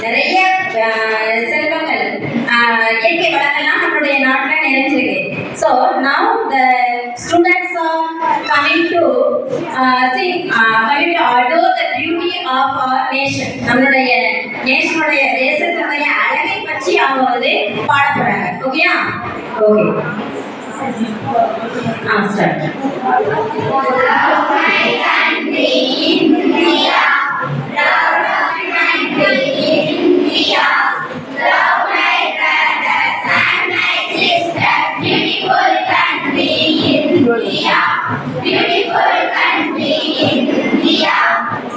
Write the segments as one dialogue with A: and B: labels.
A: நிறைய செல்வங்கள் இயற்கை வளங்கள்லாம் நம்மளுடைய நாட்டில் நிறைஞ்சிருக்கு. So now the students are coming to adore the beauty of our nation. நம்மளுடைய நேஷனுடைய தேசத்தினுடைய அழகை பற்றி அவங்க வந்து பாட போறாங்க. ஓகேயா? Okay. Start.
B: Beautiful country India,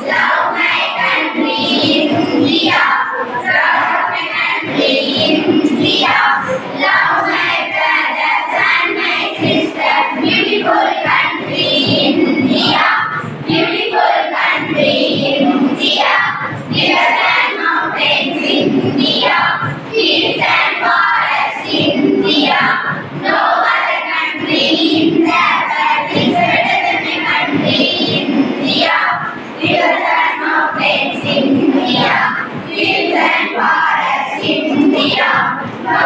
B: love my country India, proud of my country India, love my brothers and my sisters. Beautiful country India, beautiful country India, rivers and mountains India, fields and forests India, no other country in the world is better than my country India. Rivers and mountains India, fields and forests India, no